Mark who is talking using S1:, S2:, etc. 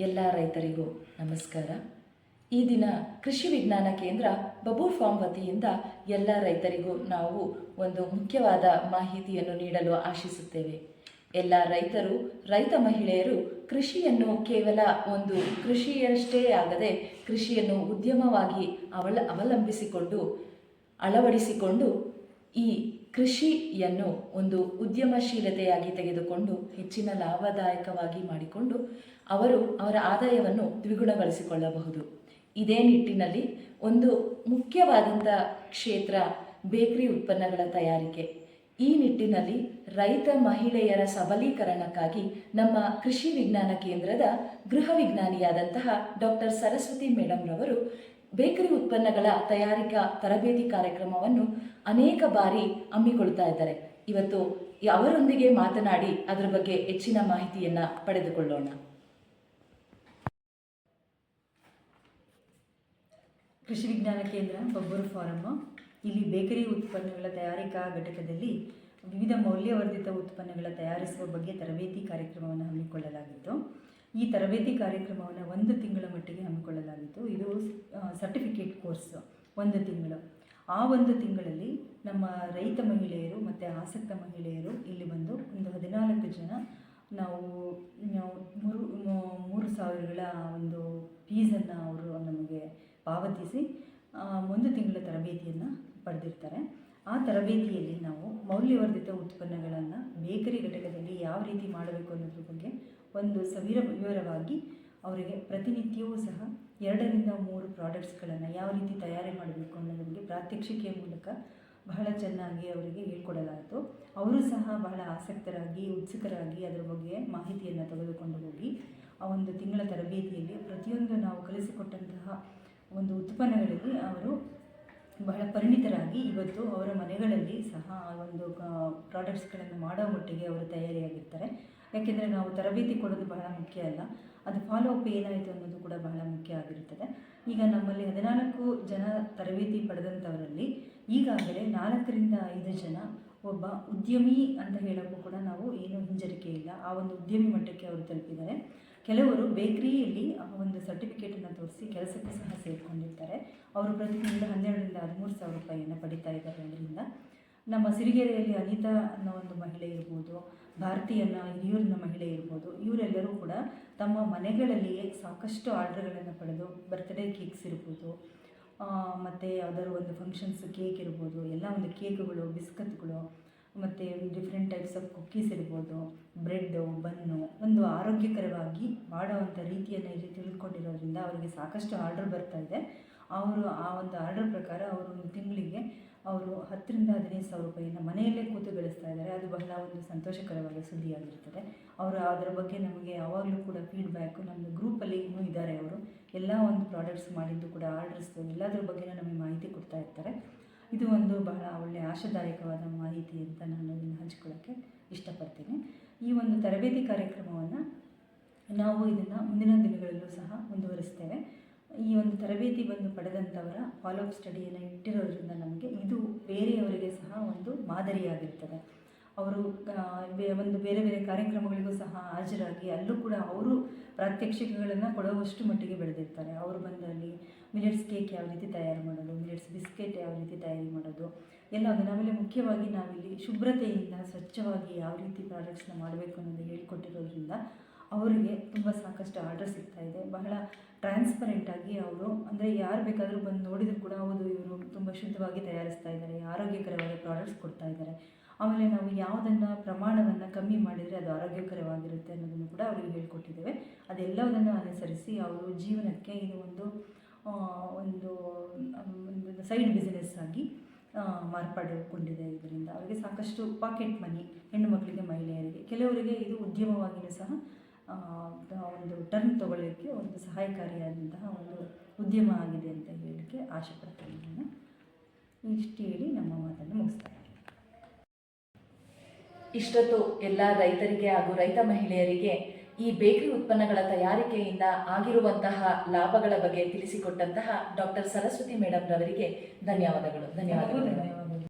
S1: ಎಲ್ಲ ರೈತರಿಗೂ ನಮಸ್ಕಾರ. ಈ ದಿನ ಕೃಷಿ ವಿಜ್ಞಾನ ಕೇಂದ್ರ ಬಬೂರ್ ಫಾರ್ಮ್ ವತಿಯಿಂದ ಎಲ್ಲ ರೈತರಿಗೂ ನಾವು ಒಂದು ಮುಖ್ಯವಾದ ಮಾಹಿತಿಯನ್ನು ನೀಡಲು ಆಶಿಸುತ್ತೇವೆ. ಎಲ್ಲ ರೈತರು, ರೈತ ಮಹಿಳೆಯರು ಕೃಷಿಯನ್ನು ಕೇವಲ ಒಂದು ಕೃಷಿಯಷ್ಟೇ ಆಗದೆ ಕೃಷಿಯನ್ನು ಉದ್ಯಮವಾಗಿ ಅವಲಂಬಿಸಿಕೊಂಡು ಅಳವಡಿಸಿಕೊಂಡು ಈ ಕೃಷಿಯನ್ನು ಒಂದು ಉದ್ಯಮಶೀಲತೆಯಾಗಿ ತೆಗೆದುಕೊಂಡು ಹೆಚ್ಚಿನ ಲಾಭದಾಯಕವಾಗಿ ಮಾಡಿಕೊಂಡು ಅವರ ಆದಾಯವನ್ನು ದ್ವಿಗುಣಗೊಳಿಸಿಕೊಳ್ಳಬಹುದು. ಇದೇ ನಿಟ್ಟಿನಲ್ಲಿ ಒಂದು ಮುಖ್ಯವಾದಂಥ ಕ್ಷೇತ್ರ ಬೇಕರಿ ಉತ್ಪನ್ನಗಳ ತಯಾರಿಕೆ. ಈ ನಿಟ್ಟಿನಲ್ಲಿ ರೈತ ಮಹಿಳೆಯರ ಸಬಲೀಕರಣಕ್ಕಾಗಿ ನಮ್ಮ ಕೃಷಿ ವಿಜ್ಞಾನ ಕೇಂದ್ರದ ಗೃಹ ವಿಜ್ಞಾನಿಯಾದಂತಹ ಡಾಕ್ಟರ್ ಸರಸ್ವತಿ ಮೇಡಮ್ ರವರು ಬೇಕರಿ ಉತ್ಪನ್ನಗಳ ತಯಾರಿಕಾ ತರಬೇತಿ ಕಾರ್ಯಕ್ರಮವನ್ನು ಅನೇಕ ಬಾರಿ ಹಮ್ಮಿಕೊಳ್ತಾ ಇದ್ದಾರೆ. ಇವತ್ತು ಅವರೊಂದಿಗೆ ಮಾತನಾಡಿ ಅದರ ಬಗ್ಗೆ ಹೆಚ್ಚಿನ ಮಾಹಿತಿಯನ್ನು ಪಡೆದುಕೊಳ್ಳೋಣ.
S2: ಕೃಷಿ ವಿಜ್ಞಾನ ಕೇಂದ್ರ ಬಬ್ಬೂರು ಫಾರಂ ಇಲ್ಲಿ ಬೇಕರಿ ಉತ್ಪನ್ನಗಳ ತಯಾರಿಕಾ ಘಟಕದಲ್ಲಿ ವಿವಿಧ ಮೌಲ್ಯವರ್ಧಿತ ಉತ್ಪನ್ನಗಳ ತಯಾರಿಸುವ ಬಗ್ಗೆ ತರಬೇತಿ ಕಾರ್ಯಕ್ರಮವನ್ನು ಹಮ್ಮಿಕೊಳ್ಳಲಾಗಿತ್ತು. ಈ ತರಬೇತಿ ಕಾರ್ಯಕ್ರಮವನ್ನು 1 ತಿಂಗಳ ಮಟ್ಟಿಗೆ ಹಮ್ಮಿಕೊಳ್ಳಲಾಗಿತ್ತು. ಇದು ಸರ್ಟಿಫಿಕೇಟ್ ಕೋರ್ಸ್ 1 ತಿಂಗಳು. ಆ 1 ತಿಂಗಳಲ್ಲಿ ನಮ್ಮ ರೈತ ಮಹಿಳೆಯರು ಮತ್ತು ಆಸಕ್ತ ಮಹಿಳೆಯರು ಇಲ್ಲಿ ಬಂದು ಒಂದು 14 ಜನ ನಾವು 3,000ಗಳ ಒಂದು ಫೀಸನ್ನು ಅವರು ನಮಗೆ ಪಾವತಿಸಿ 1 ತಿಂಗಳ ತರಬೇತಿಯನ್ನು ಪಡೆದಿರ್ತಾರೆ. ಆ ತರಬೇತಿಯಲ್ಲಿ ನಾವು ಮೌಲ್ಯವರ್ಧಿತ ಉತ್ಪನ್ನಗಳನ್ನು ಬೇಕರಿ ಘಟಕದಲ್ಲಿ ಯಾವ ರೀತಿ ಮಾಡಬೇಕು ಅನ್ನೋದ್ರ ಬಗ್ಗೆ ಒಂದು ವಿವರವಾಗಿ ಅವರಿಗೆ ಪ್ರತಿನಿತ್ಯವೂ ಸಹ 2 ರಿಂದ 3 ಪ್ರಾಡಕ್ಟ್ಸ್ಗಳನ್ನು ಯಾವ ರೀತಿ ತಯಾರಿ ಮಾಡಬೇಕು ಅನ್ನೋದ್ರ ಬಗ್ಗೆ ಪ್ರಾತ್ಯಕ್ಷಿಕೆಯ ಮೂಲಕ ಬಹಳ ಚೆನ್ನಾಗಿ ಅವರಿಗೆ ಹೇಳ್ಕೊಡಲಾಯಿತು. ಅವರು ಸಹ ಬಹಳ ಆಸಕ್ತರಾಗಿ ಉತ್ಸುಕರಾಗಿ ಅದರ ಬಗ್ಗೆ ಮಾಹಿತಿಯನ್ನು ತೆಗೆದುಕೊಂಡು ಹೋಗಿ ಆ 1 ತಿಂಗಳ ತರಬೇತಿಯಲ್ಲಿ ಪ್ರತಿಯೊಂದು ನಾವು ಕಲಿಸಿಕೊಟ್ಟಂತಹ ಒಂದು ಉತ್ಪನ್ನಗಳಲ್ಲಿ ಅವರು ಬಹಳ ಪರಿಣಿತರಾಗಿ ಇವತ್ತು ಅವರ ಮನೆಗಳಲ್ಲಿ ಸಹ ಒಂದು ಪ್ರಾಡಕ್ಟ್ಸ್ಗಳನ್ನು ಮಾಡೋ ಮಟ್ಟಿಗೆ ಅವರು ತಯಾರಿಯಾಗಿರ್ತಾರೆ. ಯಾಕೆಂದರೆ ನಾವು ತರಬೇತಿ ಕೊಡೋದು ಬಹಳ ಮುಖ್ಯ ಅಲ್ಲ, ಅದು ಫಾಲೋ ಅಪ್ ಏನಾಯಿತು ಅನ್ನೋದು ಕೂಡ ಬಹಳ ಮುಖ್ಯ ಆಗಿರುತ್ತದೆ. ಈಗ ನಮ್ಮಲ್ಲಿ 14 ಜನ ತರಬೇತಿ ಪಡೆದಂಥವರಲ್ಲಿ ಈಗಾಗಲೇ 4 ರಿಂದ 5 ಜನ ಒಬ್ಬ ಉದ್ಯಮಿ ಅಂತ ಹೇಳೋಕ್ಕೂ ಕೂಡ ನಾವು ಏನೂ ಹಿಂಜರಿಕೆ ಇಲ್ಲ, ಆ ಒಂದು ಉದ್ಯಮಿ ಮಟ್ಟಕ್ಕೆ ಅವರು ತಲುಪಿದ್ದಾರೆ. ಕೆಲವರು ಬೇಕರಿಯಲ್ಲಿ ಒಂದು ಸರ್ಟಿಫಿಕೇಟನ್ನು ತೋರಿಸಿ ಕೆಲಸಕ್ಕೂ ಸಹ ಸೇರಿಕೊಂಡಿರ್ತಾರೆ. ಅವರು ಪ್ರತಿ ತಿಂಗಳು 12 ರಿಂದ 13,000 ರೂಪಾಯಿಯನ್ನು ಪಡಿತಾ ಇದ್ದಾರೆ. ಅದರಿಂದ ನಮ್ಮ ಸಿರಿಗೆರೆಯಲ್ಲಿ ಅನಿತಾ ಅನ್ನೋ ಒಂದು ಮಹಿಳೆ ಇರ್ಬೋದು, ಭಾರತಿ ಅನ್ನೋ ಹಿರಿಯೂರಿನ ಮಹಿಳೆ ಇರ್ಬೋದು, ಇವರೆಲ್ಲರೂ ಕೂಡ ತಮ್ಮ ಮನೆಗಳಲ್ಲಿಯೇ ಸಾಕಷ್ಟು ಆರ್ಡ್ರ್ಗಳನ್ನು ಪಡೆದು ಬರ್ತ್ಡೇ ಕೇಕ್ಸ್ ಇರ್ಬೋದು, ಮತ್ತು ಯಾವುದಾದ್ರು ಒಂದು ಫಂಕ್ಷನ್ಸ್ ಕೇಕ್ ಇರ್ಬೋದು, ಎಲ್ಲ ಒಂದು ಕೇಕ್ಗಳು, ಬಿಸ್ಕತ್ಗಳು, ಮತ್ತು ಡಿಫ್ರೆಂಟ್ ಟೈಪ್ಸ್ ಆಫ್ ಕುಕ್ಕೀಸ್ ಇರ್ಬೋದು, ಬ್ರೆಡ್ಡು, ಬನ್ನು, ಒಂದು ಆರೋಗ್ಯಕರವಾಗಿ ಮಾಡುವಂಥ ರೀತಿಯನ್ನು ಇಲ್ಲಿ ತಿಳಿದುಕೊಂಡಿರೋದ್ರಿಂದ ಅವರಿಗೆ ಸಾಕಷ್ಟು ಆರ್ಡ್ರ್ ಬರ್ತಾ ಇದೆ. ಅವರು ಆ ಒಂದು ಆರ್ಡರ್ ಪ್ರಕಾರ ಅವರು ಒಂದು ತಿಂಗಳಿಗೆ ಅವರು 10 ರಿಂದ 15,000 ರೂಪಾಯಿಯನ್ನು ಮನೆಯಲ್ಲೇ ಕೂತು ಗಳಿಸ್ತಾ ಇದ್ದಾರೆ. ಅದು ಬಹಳ ಒಂದು ಸಂತೋಷಕರವಾದ ಸುದ್ದಿಯಾಗಿರ್ತದೆ. ಅವರು ಅದರ ಬಗ್ಗೆ ನಮಗೆ ಯಾವಾಗಲೂ ಕೂಡ ಫೀಡ್ಬ್ಯಾಕು ನಮ್ಮ ಗ್ರೂಪಲ್ಲಿ ಇನ್ನೂ ಇದ್ದಾರೆ. ಅವರು ಎಲ್ಲ ಒಂದು ಪ್ರಾಡಕ್ಟ್ಸ್ ಮಾಡಿದ್ದು ಕೂಡ ಆರ್ಡರ್ಸು ಎಲ್ಲದರ ಬಗ್ಗೆ ನಮಗೆ ಮಾಹಿತಿ ಕೊಡ್ತಾ ಇರ್ತಾರೆ. ಇದು ಒಂದು ಬಹಳ ಒಳ್ಳೆಯ ಆಶಾದಾಯಕವಾದ ಮಾಹಿತಿ ಅಂತ ನಾನು ಇದನ್ನು ಹಂಚ್ಕೊಳ್ಳೋಕ್ಕೆ ಇಷ್ಟಪಡ್ತೀನಿ. ಈ ಒಂದು ತರಬೇತಿ ಕಾರ್ಯಕ್ರಮವನ್ನು ನಾವು ಇದನ್ನು ಮುಂದಿನ ದಿನಗಳಲ್ಲೂ ಸಹ ಮುಂದುವರಿಸ್ತೇವೆ. ಈ ಒಂದು ತರಬೇತಿ ಬಂದು ಪಡೆದಂಥವರ ಫಾಲೋ ಅಪ್ ಸ್ಟಡಿಯನ್ನು ಇಟ್ಟಿರೋದ್ರಿಂದ ನಮಗೆ ಇದು ಬೇರೆಯವರಿಗೆ ಸಹ ಒಂದು ಮಾದರಿಯಾಗಿರ್ತದೆ. ಅವರು ಒಂದು ಬೇರೆ ಬೇರೆ ಕಾರ್ಯಕ್ರಮಗಳಿಗೂ ಸಹ ಹಾಜರಾಗಿ ಅಲ್ಲೂ ಕೂಡ ಅವರು ಪ್ರಾತ್ಯಕ್ಷಿಕೆಗಳನ್ನು ಕೊಡುವಷ್ಟು ಮಟ್ಟಿಗೆ ಬೆಳೆದಿರ್ತಾರೆ. ಅವರು ಬಂದಲ್ಲಿ ಮಿಲೆಟ್ಸ್ ಕೇಕ್ ಯಾವ ರೀತಿ ತಯಾರು ಮಾಡೋದು, ಮಿಲೆಟ್ಸ್ ಬಿಸ್ಕೆಟ್ ಯಾವ ರೀತಿ ತಯಾರಿ ಮಾಡೋದು ಎಲ್ಲ ಅದನ್ನು. ಆಮೇಲೆ ಮುಖ್ಯವಾಗಿ ನಾವಿಲ್ಲಿ ಶುಭ್ರತೆಯಿಂದ ಸ್ವಚ್ಛವಾಗಿ ಯಾವ ರೀತಿ ಪ್ರಾಡಕ್ಟ್ಸ್ನ ಮಾಡಬೇಕು ಅನ್ನೋದು ಹೇಳಿಕೊಟ್ಟಿರೋದ್ರಿಂದ ಅವರಿಗೆ ತುಂಬ ಸಾಕಷ್ಟು ಆರ್ಡರ್ ಸಿಗ್ತಾ ಇದೆ. ಬಹಳ ಟ್ರಾನ್ಸ್ಪರೆಂಟಾಗಿ ಅವರು ಅಂದರೆ ಯಾರು ಬೇಕಾದರೂ ಬಂದು ನೋಡಿದರೂ ಕೂಡ ಹೌದು ಇವರು ತುಂಬ ಶುದ್ಧವಾಗಿ ತಯಾರಿಸ್ತಾ ಇದ್ದಾರೆ, ಆರೋಗ್ಯಕರವಾದ ಪ್ರಾಡಕ್ಟ್ಸ್ ಕೊಡ್ತಾ ಇದ್ದಾರೆ. ಆಮೇಲೆ ನಾವು ಯಾವುದನ್ನು ಪ್ರಮಾಣವನ್ನು ಕಮ್ಮಿ ಮಾಡಿದರೆ ಅದು ಆರೋಗ್ಯಕರವಾಗಿರುತ್ತೆ ಅನ್ನೋದನ್ನು ಕೂಡ ಅವರಿಗೆ ಹೇಳ್ಕೊಟ್ಟಿದ್ದೇವೆ. ಅದೆಲ್ಲದನ್ನು ಅನುಸರಿಸಿ ಅವರು ಜೀವನಕ್ಕೆ ಇದು ಒಂದು ಸೈಡ್ ಬಿಸ್ನೆಸ್ ಆಗಿ ಮಾರ್ಪಡಿಕೊಂಡಿದೆ. ಇದರಿಂದ ಅವರಿಗೆ ಸಾಕಷ್ಟು ಪಾಕೆಟ್ ಮನಿ, ಹೆಣ್ಣು ಮಕ್ಕಳಿಗೆ, ಮಹಿಳೆಯರಿಗೆ, ಕೆಲವರಿಗೆ ಇದು ಉದ್ಯಮವಾಗಿಯೂ ಸಹ ಒಂದು ಟರ್ನ್ ತಗೊಳ್ಳೋಕ್ಕೆ ಒಂದು ಸಹಾಯಕಾರಿಯಾದಂತಹ ಒಂದು ಉದ್ಯಮ ಆಗಿದೆ ಅಂತ ಹೇಳಲಿಕ್ಕೆ ಆಶೆ ಪಡ್ತೀನಿ. ನಾನು ಇಷ್ಟು ಹೇಳಿ ನಮ್ಮ ಮಾತನ್ನು ಮುಗಿಸ್ತಾರೆ.
S1: ಇಷ್ಟೊತ್ತು ಎಲ್ಲ ರೈತರಿಗೆ ಹಾಗೂ ರೈತ ಮಹಿಳೆಯರಿಗೆ ಈ ಬೇಕರಿ ಉತ್ಪನ್ನಗಳ ತಯಾರಿಕೆಯಿಂದ ಆಗಿರುವಂತಹ ಲಾಭಗಳ ಬಗ್ಗೆ ತಿಳಿಸಿಕೊಟ್ಟಂತಹ ಡಾಕ್ಟರ್ ಸರಸ್ವತಿ ಮೇಡಮ್ ರವರಿಗೆ ಧನ್ಯವಾದಗಳು.